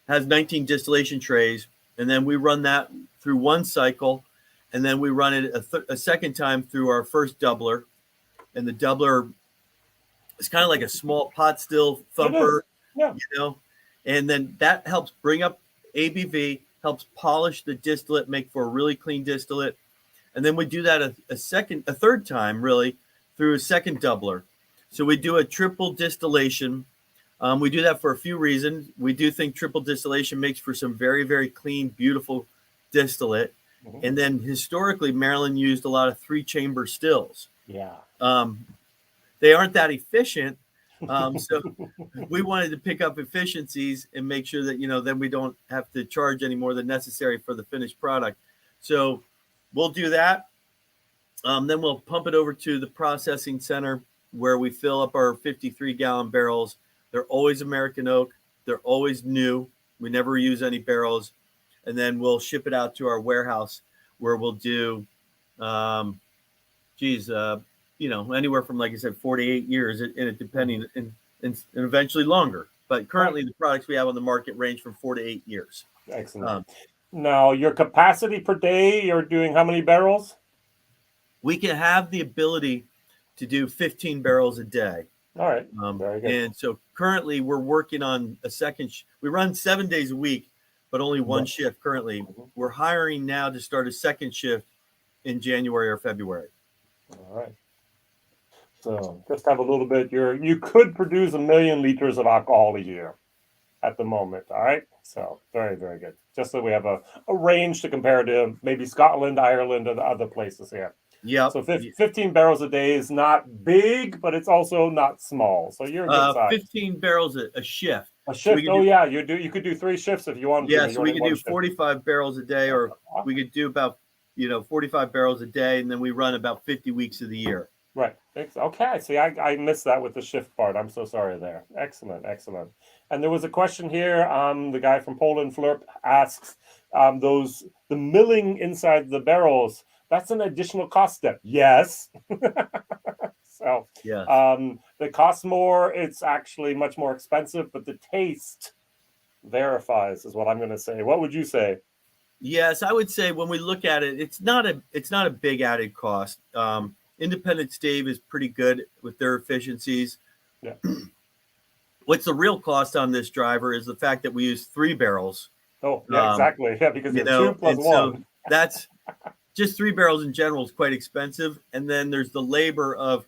has 19 distillation trays. And then we run that through one cycle, and then we run it a second time through our first doubler. And the doubler is kind of like a small pot still thumper, and then that helps bring up ABV, helps polish the distillate, make for a really clean distillate. and then we do that a third time, really, through a second doubler. So we do a triple distillation. We do that for a few reasons. We do think triple distillation makes for some very, very clean, beautiful distillate. Mhm. And then historically, Maryland used a lot of 3-chamber stills. Yeah. They aren't that efficient. So we wanted to pick up efficiencies and make sure that, then we don't have to charge any more than necessary for the finished product. So we'll do that. Then we'll pump it over to the processing center where we fill up our 53-gallon barrels. They're always American oak. They're always new. We never use any barrels. And then we'll ship it out to our warehouse where we'll do, anywhere from, like I said, 4 to 8 years, depending, and eventually longer. But currently, the products we have on the market range from 4 to 8 years. Excellent. Now, your capacity per day, you're doing how many barrels? We can have the ability to do 15 barrels a day. All right. Very good. And so currently, we're working on a second. We run 7 days a week, but only one shift currently. We're hiring now to start a second shift in January or February. All right. So just have a little bit. You could produce 1 million liters of alcohol a year at the moment. All right. So very, very good. Just so we have a range to compare to maybe Scotland, Ireland, and other places here. Yeah. So 15 barrels a day is not big, but it's also not small. So you're a good size. 15 barrels a shift. A shift. So you could do 3 shifts if you wanted to. Yeah, so we could do 45 barrels a day, or we could do about 45 barrels a day, and then we run about 50 weeks of the year. Right. Okay. See, I missed that with the shift part. I'm so sorry there. Excellent. Excellent. And there was a question here. The guy from Poland, Flurp, asks, the milling inside the barrels, that's an additional cost step. Yes. So yeah. It costs more. It's actually much more expensive, but the taste verifies is what I'm going to say. What would you say? Yes, I would say when we look at it, it's not a big added cost. Independent stave is pretty good with their efficiencies. Yeah. What's the real cost on this driver is the fact that we use 3 barrels. Oh, yeah, exactly. Yeah, because you have 2 plus 1. So that's just 3 barrels in general is quite expensive. And then there's the labor of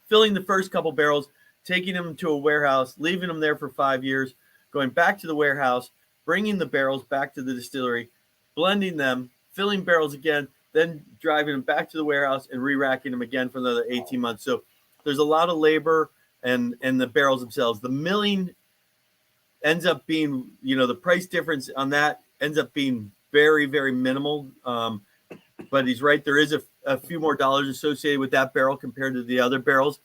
filling the first couple barrels, taking them to a warehouse, leaving them there for 5 years, going back to the warehouse, bringing the barrels back to the distillery, blending them, filling barrels again, then driving them back to the warehouse and re-racking them again for another 18 months. So there's a lot of labor and the barrels themselves. The milling ends up being, the price difference on that ends up being very, very minimal. But he's right. There is a few more dollars associated with that barrel compared to the other barrels.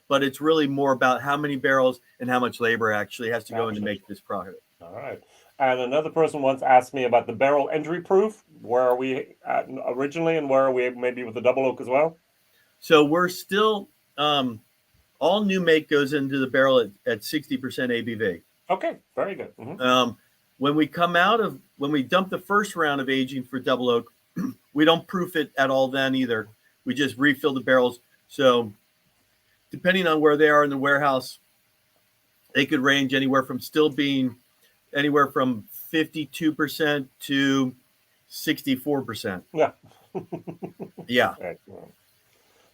But it's really more about how many barrels and how much labor actually has to go in to make this product. All right. And another person once asked me about the barrel entry proof. Where are we at originally, and where are we maybe with the double oak as well? So we're still all new make goes into the barrel at 60% ABV. Okay, very good. Mm-hmm. When we dump the first round of aging for double oak, we don't proof it at all then either. We just refill the barrels. So depending on where they are in the warehouse, they could range anywhere from 52% to 64%. Yeah. Yeah. Excellent.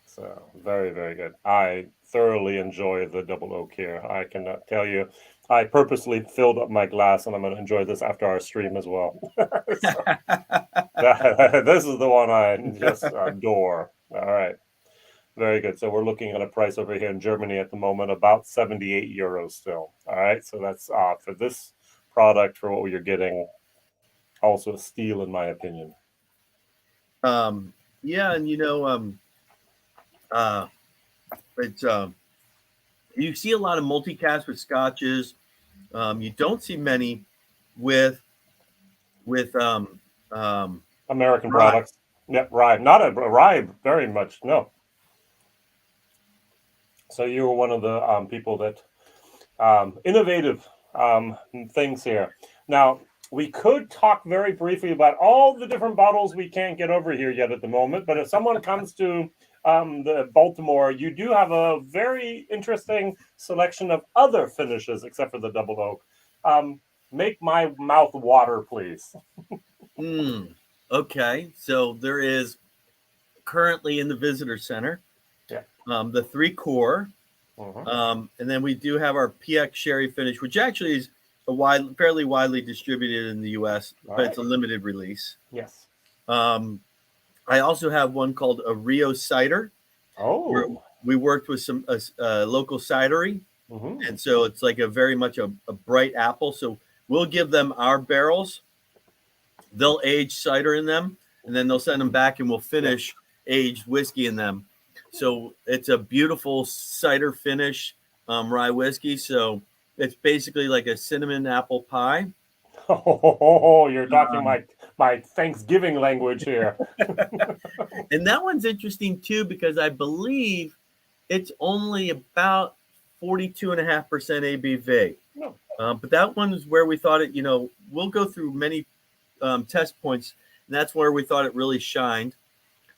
So very, very good. I thoroughly enjoy the double oak here. I cannot tell you. I purposely filled up my glass, and I'm going to enjoy this after our stream as well. This is the one I just adore. All right. Very good. So we're looking at a price over here in Germany at the moment, about 78 euros still. All right. So that's for this product, for what you're getting, also a steal in my opinion. Yeah, and it's you see a lot of multicast with scotches. You don't see many with American products. Yeah, rye. Not a rye very much. No. So you were one of the people that innovative things here. Now, we could talk very briefly about all the different bottles we can't get over here yet at the moment. But if someone comes to the Baltimore, you do have a very interesting selection of other finishes except for the double oak. Make my mouth water, please. Okay, so there is currently in the visitor center, Yeah. the 3 core, Mhm. and then we do have our PX sherry finish, which actually is fairly widely distributed in the U.S., All but right. it's a limited release. Yes. I also have one called a Rio cider, where Oh. we worked with some local cidery, Hmm. and so it's like a very much a bright apple. So we'll give them our barrels. They'll age cider in them, and then they'll send them back, and we'll Yeah. finish aged whiskey in them. So it's a beautiful cider finish rye whiskey. So it's basically like a cinnamon apple pie. Oh, you're talking Um, my Thanksgiving language here. and that one's interesting too, because I believe it's only about 42.5% ABV. No. But that one is where we thought it, we'll go through many test points, and that's where we thought it really shined.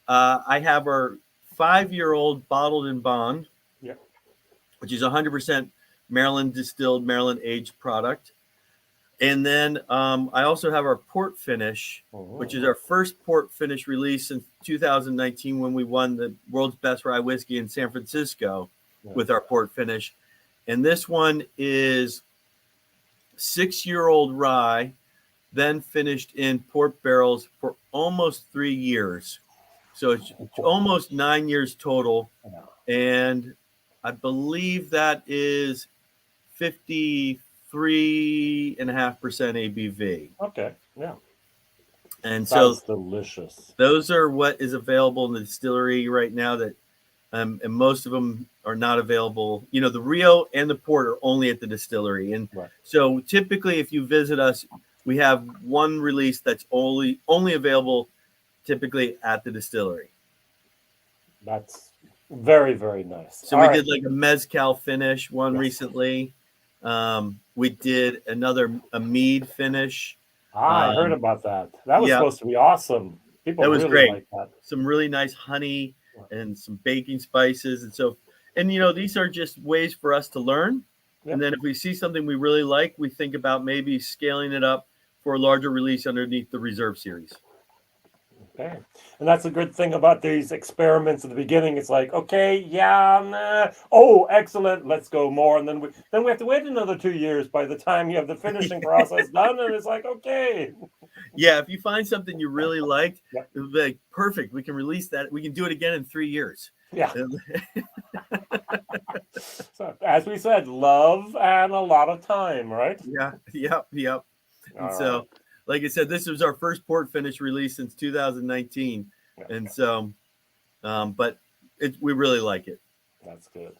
I have our 5-year-old bottled in bond, Yeah. which is 100% Maryland distilled, Maryland aged product. And then I also have our port finish, which is our first port finish release since 2019 when we won the world's best rye whiskey in San Francisco with our port finish. And this one is 6-year-old rye, then finished in port barrels for almost 3 years. So it's almost 9 years total. And I believe that is 53.5% ABV. Okay. Yeah. And so Sounds delicious. those are what is available in the distillery right now, that and most of them are not available. The Rio and the port are only at the distillery. And Right. so typically if you visit us, we have one release that's only available typically at the distillery. That's very, very nice. So All we right. did like a mezcal finish one Yes. recently. We did a mead finish. I heard about that. That was Yeah, supposed to be awesome. People that was really great. like that. Some really nice honey and some baking spices. And these are just ways for us to learn. Yeah. And then if we see something we really like, we think about maybe scaling it up for a larger release underneath the reserve series. Okay. And that's a good thing about these experiments at the beginning. It's like, okay, yeah, nah. Oh, excellent. Let's go more. And then we have to wait another 2 years by the time you have the finishing process done. And it's like, okay. Yeah, if you find something you really liked, Yeah. it'll be like, perfect. We can release that. We can do it again in 3 years. Yeah. So, as we said, love and a lot of time, right? Yeah, yep. And so, right. like I said, this was our first port finish release since 2019. Yeah. And so, but we really like it. That's good.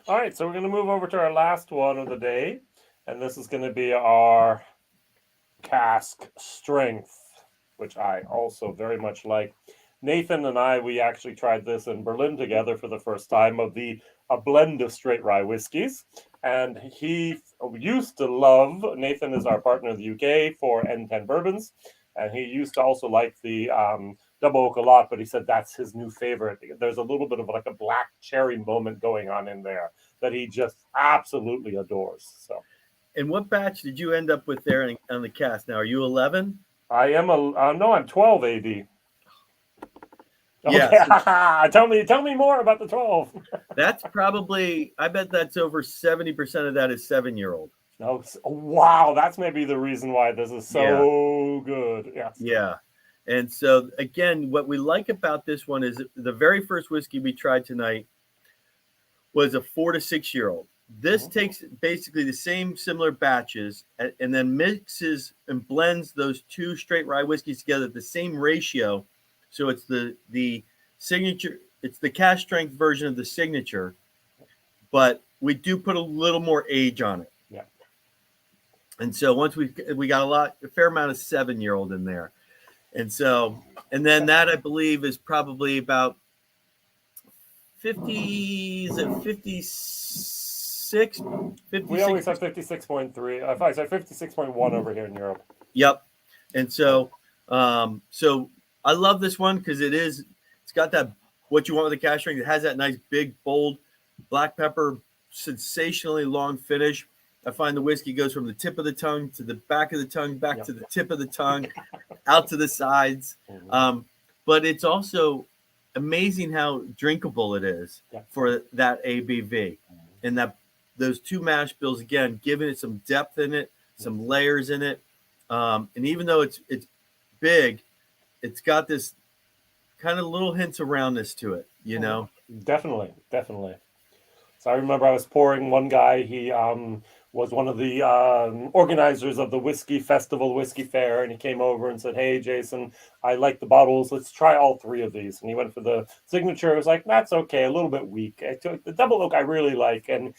All right, so we're going to move over to our last one of the day, and this is going to be our Cask Strength, which I also very much like. Nathan and I, we actually tried this in Berlin together for the first time, a blend of straight rye whiskies. And he used to love, Nathan is our partner in the UK for N10 bourbons, and he used to also like the Double Oak a lot, but he said that's his new favorite. There's a little bit of like a black cherry moment going on in there that he just absolutely adores. So. And what batch did you end up with there on the cast? Now, are you 11? I am no, I'm 12 AD. Yeah. Okay. Tell me more about the 12. That's probably, I bet that's over 70% of that is 7-year-old. Oh, wow, that's maybe the reason why this is so good. Yes. Yeah. And so again, what we like about this one is the very first whiskey we tried tonight was a 4 to 6-year-old. This takes basically the same similar batches and then mixes and blends those two straight rye whiskeys together at the same ratio. So it's the signature, it's the cask strength version of the signature, but we do put a little more age on it. Yeah. And so once we got a fair amount of 7-year-old in there. And so, and then that I believe is probably about 56. We always have 56.3. I said 56.1 over here in Europe. Yep. And so, so I love this one because it's got that what you want with the cask strength. It has that nice big bold black pepper, sensationally long finish. I find the whiskey goes from the tip of the tongue to the back of the tongue, back to the tip of the tongue. out to the sides. Mm-hmm. But it's also amazing how drinkable it is for that ABV, and that those two mash bills, again, giving it some depth in it, some layers in it. And even though it's big, it's got this kind of little hints of roundness to it, you know? Definitely. So I remember I was pouring one guy. He was one of the organizers of the Whiskey Festival, Whiskey Fair, and he came over and said, "Hey, Jason, I like the bottles. Let's try all three of these." And he went for the signature. I was like, "That's okay, a little bit weak." I took the double oak. I really like, and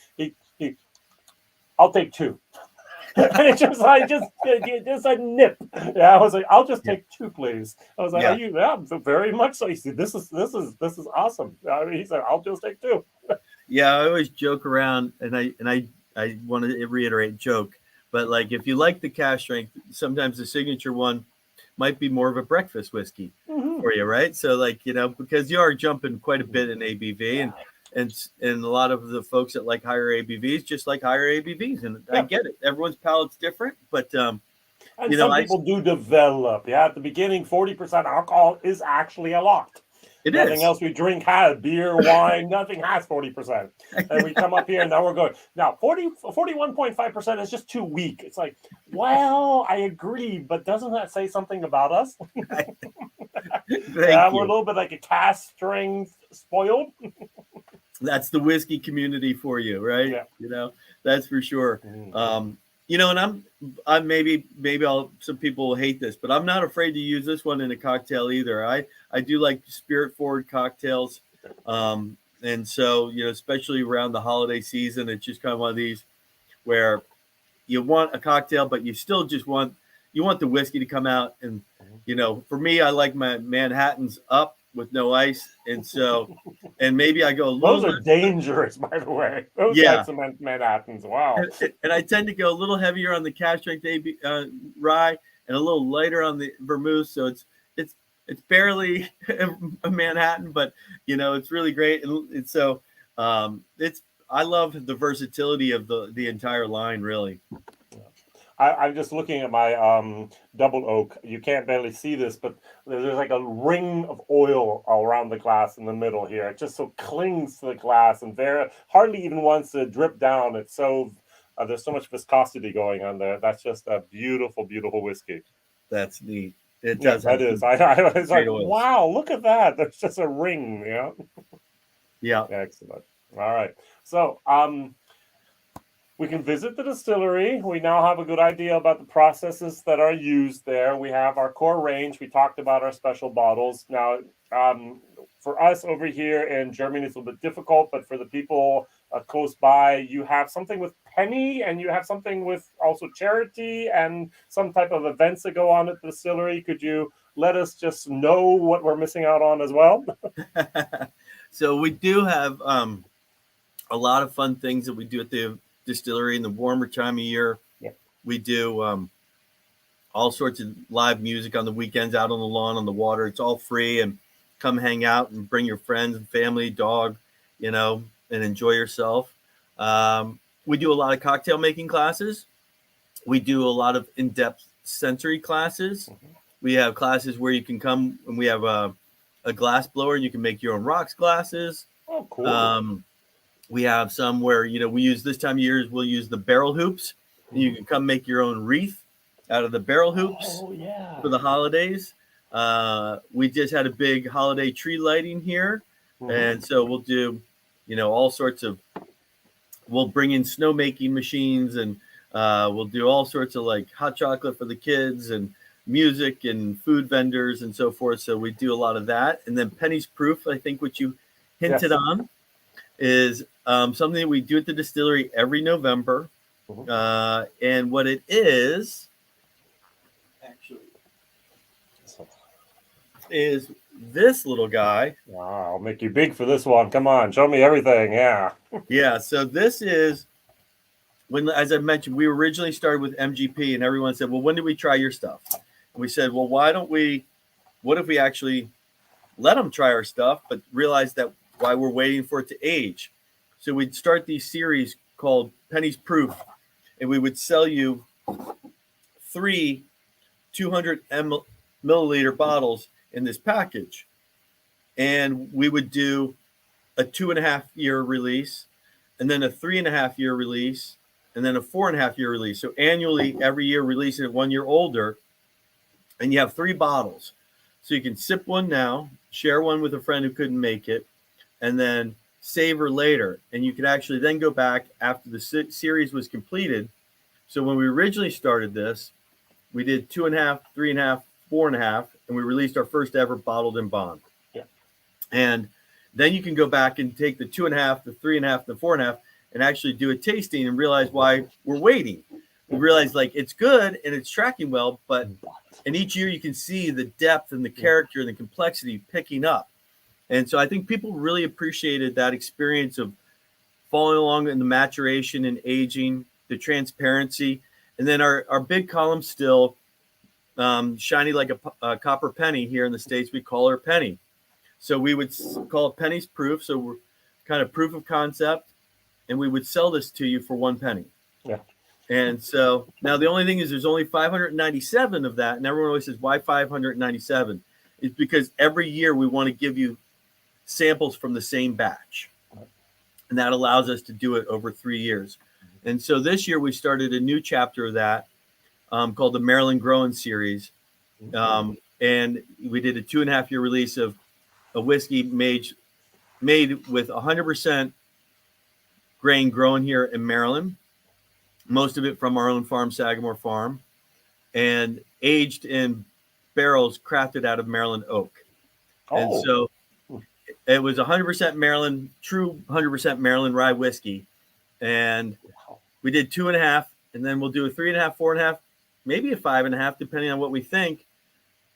I'll take two. And it just a nip. Yeah, I was like, "I'll just take two, please." I was like, Yeah. "Are you?" Yeah, very much so. He said, "This is awesome." He said, "I'll just take two." Yeah, I always joke around, and I want to reiterate joke, but like if you like the cask strength, sometimes the signature one might be more of a breakfast whiskey for you, right? So like, you know, because you are jumping quite a bit in ABV, and a lot of the folks that like higher ABVs just like higher ABVs, and I get it. Everyone's palate's different, but and you know, some people do develop. Yeah, at the beginning, 40% alcohol is actually a lot. Nothing else we drink has beer, wine, nothing has 40%. And we come up here and now we're going, now 41.5% is just too weak. It's like, well, I agree, but doesn't that say something about us? Yeah, we're a little bit like a cask strength spoiled. That's the whiskey community for you, right? Yeah. You know, that's for sure. You know, and I'm maybe some people will hate this, but I'm not afraid to use this one in a cocktail either. I do like spirit forward cocktails. And so, you know, especially around the holiday season, it's just kind of one of these where you want a cocktail, but you still just want the whiskey to come out. And, you know, for me, I like my Manhattans up with no ice. And so, and maybe I go a little. Those are dangerous, by the way. Those types of Manhattans. Wow. And I tend to go a little heavier on the cask strength rye and a little lighter on the vermouth. So it's barely a Manhattan, but you know, it's really great. And so I love the versatility of the entire line, really. I'm just looking at my double oak. You can't barely see this, but there's like a ring of oil around the glass in the middle here. It just so clings to the glass and hardly even wants to drip down. It's so there's so much viscosity going on there. That's just a beautiful, beautiful whiskey. That's neat. It does. That is. I was like, wow, look at that. There's just a ring. Yeah. Excellent. All right. So we can visit the distillery. We now have a good idea about the processes that are used there. We have our core range. We talked about our special bottles. Now, for us over here in Germany, it's a little bit difficult, but for the people close by, you have something with penny and you have something with also charity and some type of events that go on at the distillery. Could you let us just know what we're missing out on as well? So we do have a lot of fun things that we do at the distillery in the warmer time of year. We do all sorts of live music on the weekends, out on the lawn, on the water. It's all free, and come hang out and bring your friends and family, dog, you know, and enjoy yourself. We do a lot of cocktail making classes. We do a lot of in-depth sensory classes. We have classes where you can come, and we have a glass blower and you can make your own rocks glasses. Oh, cool. We have some where, you know, we use this time of year, we'll use the barrel hoops. And you can come make your own wreath out of the barrel hoops for the holidays. We just had a big holiday tree lighting here. And so we'll do, you know, all sorts of, we'll bring in snow making machines, and we'll do all sorts of like hot chocolate for the kids and music and food vendors and so forth. So we do a lot of that. And then Penny's Proof, I think what you hinted on, is something that we do at the distillery every November. And what it is actually is this little guy. Wow, I'll make you big for this one. Come on, show me everything. Yeah. So this is when, as I mentioned, we originally started with MGP, and everyone said, well, when did we try your stuff? And we said, well, what if we actually let them try our stuff, but realize that why we're waiting for it to age. So we'd start these series called Penny's Proof, and we would sell you 3 200 milliliter bottles in this package. And we would do a 2.5-year release, and then a 3.5-year release, and then a 4.5-year release. So annually, every year, releasing it 1 year older. And you have 3 bottles. So you can sip one now, share one with a friend who couldn't make it, and then savor later. And you can actually then go back after the series was completed. So when we originally started this, we did 2.5, 3.5, 4.5, and we released our first ever bottled in bond. Yeah. And then you can go back and take the 2.5, the 3.5, the 4.5, and actually do a tasting and realize why we're waiting. We realize like it's good and it's tracking well, but and each year you can see the depth and the character and the complexity picking up. And so I think people really appreciated that experience of following along in the maturation and aging, the transparency. And then our big column still shiny like a copper penny. Here in the States, we call her Penny. So we would call it Penny's Proof. So we're kind of proof of concept. And we would sell this to you for 1 penny. Yeah. And so now the only thing is there's only 597 of that. And everyone always says, why 597? It's because every year we want to give you samples from the same batch. And that allows us to do it over 3 years. And so this year we started a new chapter of that called the Maryland Growing Series. And we did a 2.5-year release of a whiskey made with 100% grain grown here in Maryland. Most of it from our own farm, Sagamore Farm, and aged in barrels crafted out of Maryland oak. Oh. And so it was 100% Maryland, true 100% Maryland rye whiskey. And we did 2.5, and then we'll do a 3.5, 4.5, maybe a 5.5, depending on what we think.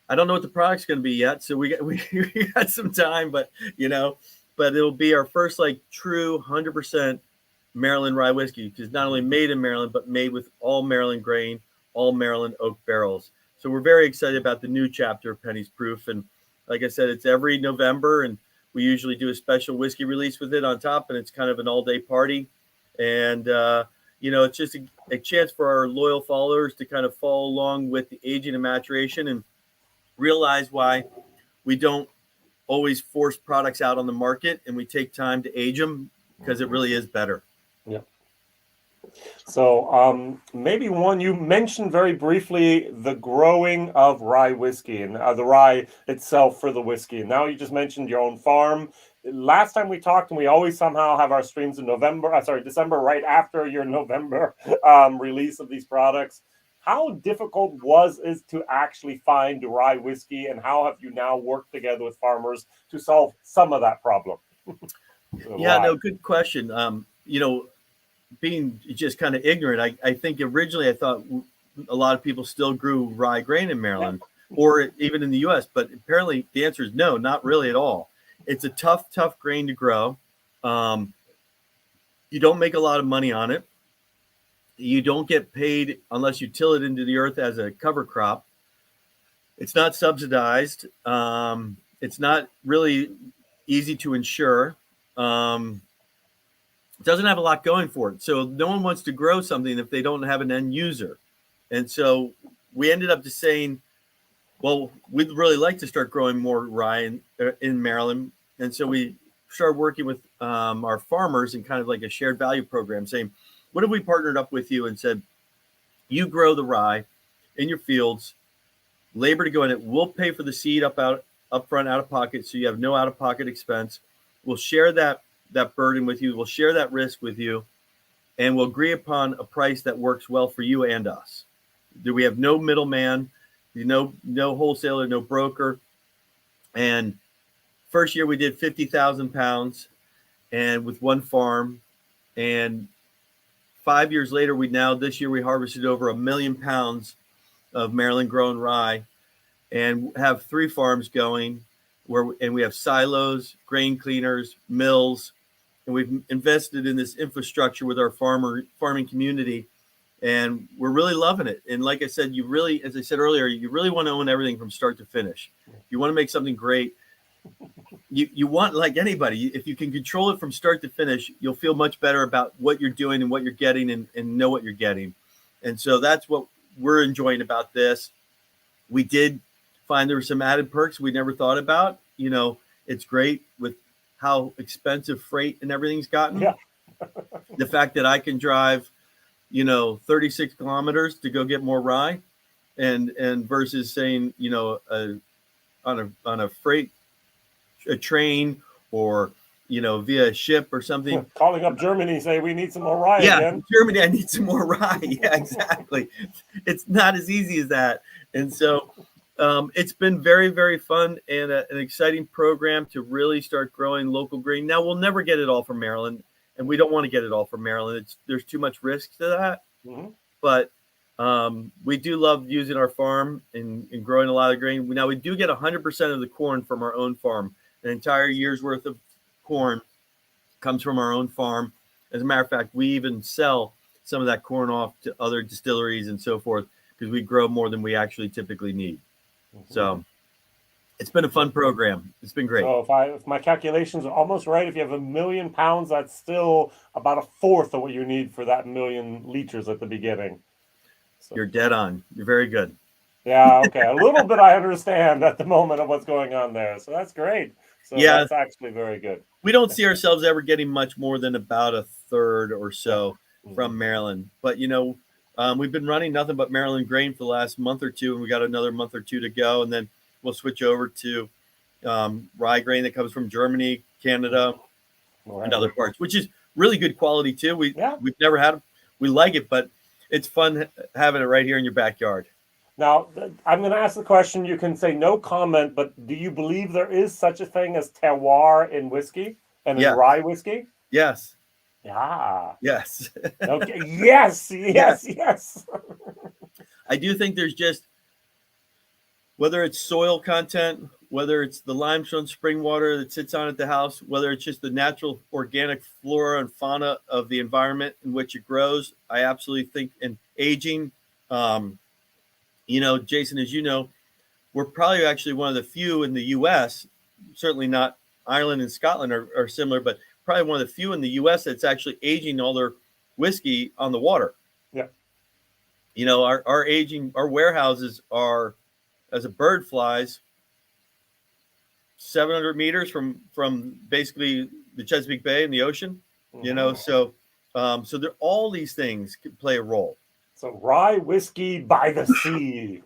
I don't know what the product's going to be yet, so we got some time, but it'll be our first like true 100% Maryland rye whiskey, because not only made in Maryland, but made with all Maryland grain, all Maryland oak barrels. So we're very excited about the new chapter of Penny's Proof. And like I said, it's every November, and we usually do a special whiskey release with it on top, and it's kind of an all-day party. And, it's just a chance for our loyal followers to kind of follow along with the aging and maturation and realize why we don't always force products out on the market, and we take time to age them because it really is better. Yeah. So maybe one, you mentioned very briefly the growing of rye whiskey and the rye itself for the whiskey. And now you just mentioned your own farm. Last time we talked, and we always somehow have our streams in December, right after your November release of these products. How difficult is to actually find rye whiskey, and how have you now worked together with farmers to solve some of that problem? Good question. Being just kind of ignorant, I think originally I thought a lot of people still grew rye grain in Maryland or even in the U.S., but apparently the answer is no, not really at all. It's a tough grain to grow. You don't make a lot of money on it. You don't get paid unless you till it into the earth as a cover crop. It's not subsidized. It's not really easy to insure. It doesn't have a lot going for it. So no one wants to grow something if they don't have an end user. And so we ended up just saying, well, we'd really like to start growing more rye in Maryland. And so we started working with our farmers in kind of like a shared value program, saying, what if we partnered up with you and said, you grow the rye in your fields, labor to go in it. We'll pay for the seed up front, out of pocket, so you have no out-of-pocket expense. We'll share that burden with you. We'll share that risk with you, and we'll agree upon a price that works well for you and us. We have no middleman, no wholesaler, no broker. And first year we did 50,000 pounds, and with one farm. And 5 years later, this year we harvested over 1 million pounds of Maryland grown rye, and have 3 farms going and we have silos, grain cleaners, mills, and we've invested in this infrastructure with our farming community, and we're really loving it. And like I said, as I said earlier, you really want to own everything from start to finish. You want to make something great. You want, like anybody, if you can control it from start to finish, you'll feel much better about what you're doing and what you're getting, and know what you're getting. And so that's what we're enjoying about this. We did find there were some added perks we never thought about. You know, it's great with how expensive freight and everything's gotten. Yeah. The fact that I can drive, 36 kilometers to go get more rye, and versus saying, on a freight, a train, or via ship or something. Calling up Germany, say we need some more rye again. Germany, I need some more rye. Yeah, exactly. It's not as easy as that. And so it's been very, very fun and an exciting program to really start growing local grain. Now, we'll never get it all from Maryland, and we don't want to get it all from Maryland. There's too much risk to that. Mm-hmm. But we do love using our farm and growing a lot of grain. Now, we do get 100% of the corn from our own farm. An entire year's worth of corn comes from our own farm. As a matter of fact, we even sell some of that corn off to other distilleries and so forth because we grow more than we actually typically need. Mm-hmm. So it's been a fun program. It's been great. So if my calculations are almost right, if you have 1 million pounds, that's still about a fourth of what you need for that 1 million liters at the beginning. So, you're dead on. You're very good. Yeah, okay. A little bit I understand at the moment of what's going on there. So that's great. So yeah, that's actually very good. We don't see ourselves ever getting much more than about a third or so from Maryland. But, we've been running nothing but Maryland grain for the last month or two, and we got another month or two to go. And then we'll switch over to rye grain that comes from Germany, Canada, and other parts, which is really good quality too. We've never had it. We like it, but it's fun having it right here in your backyard. Now, I'm going to ask the question. You can say no comment, but do you believe there is such a thing as terroir in whiskey and in rye whiskey? Yes. Yeah. Yes. Okay. Yes. I do think there's just, whether it's soil content, whether it's the limestone spring water that sits on at the house, whether it's just the natural organic flora and fauna of the environment in which it grows, I absolutely think, and aging, Jason, as you know, we're probably actually one of the few in the U.S., certainly not Ireland and Scotland are similar, but probably one of the few in the U.S. that's actually aging all their whiskey on the water. Yeah. Our warehouses are, as a bird flies, 700 meters from basically the Chesapeake Bay and the ocean, so there, all these things could play a role. So rye whiskey by the sea.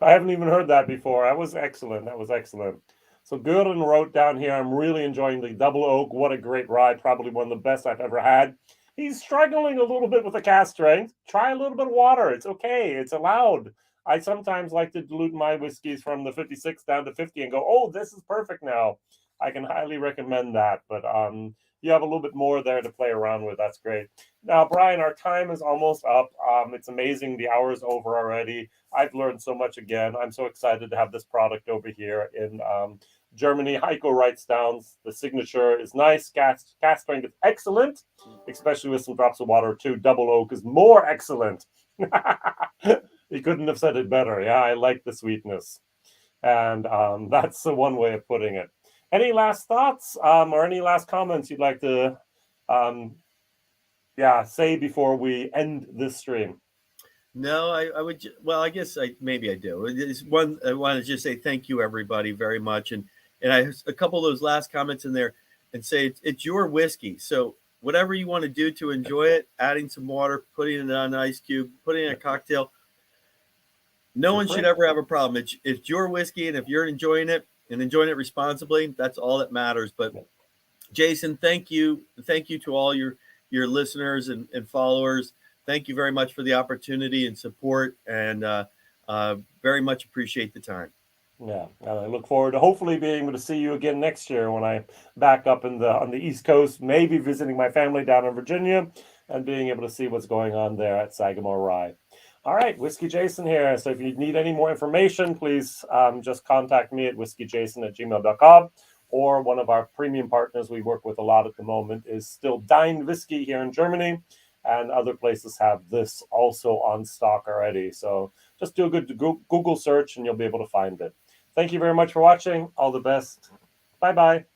I haven't even heard that before. That was excellent. So Gordon wrote down here, I'm really enjoying the Double Oak. What a great rye. Probably one of the best I've ever had. He's struggling a little bit with the cask strength. Try a little bit of water. It's okay. It's allowed. I sometimes like to dilute my whiskeys from the 56 down to 50 and go, oh, this is perfect now. I can highly recommend that. But you have a little bit more there to play around with. That's great. Now, Brian, our time is almost up. It's amazing. The hour is over already. I've learned so much again. I'm so excited to have this product over here in Germany. Heiko writes down the signature is nice. Cask strength is excellent, especially with some drops of water too. Double Oak is more excellent. He couldn't have said it better. Yeah, I like the sweetness. And that's the one way of putting it. Any last thoughts or any last comments you'd like to say before we end this stream? No, I would. Well, I guess maybe I do. It's one. I want to just say thank you, everybody, very much, and I have a couple of those last comments in there, and say it's your whiskey. So whatever you want to do to enjoy it, adding some water, putting it on an ice cube, putting it in a cocktail. No one should ever have a problem. It's your whiskey, and if you're enjoying it and enjoying it responsibly, that's all that matters. But Jason, thank you to all your listeners and followers. Thank you very much for the opportunity and support, and very much appreciate the time. Yeah, I look forward to hopefully being able to see you again next year when I back up on the East Coast, maybe visiting my family down in Virginia and being able to see what's going on there at Sagamore Rye. All right, WhiskyJason here. So if you need any more information, please just contact me at whiskeyjason@gmail.com, or one of our premium partners we work with a lot at the moment is Still Dine Whiskey here in Germany, and other places have this also on stock already. So just do a good Google search and you'll be able to find it. Thank you very much for watching. All the best. Bye-bye.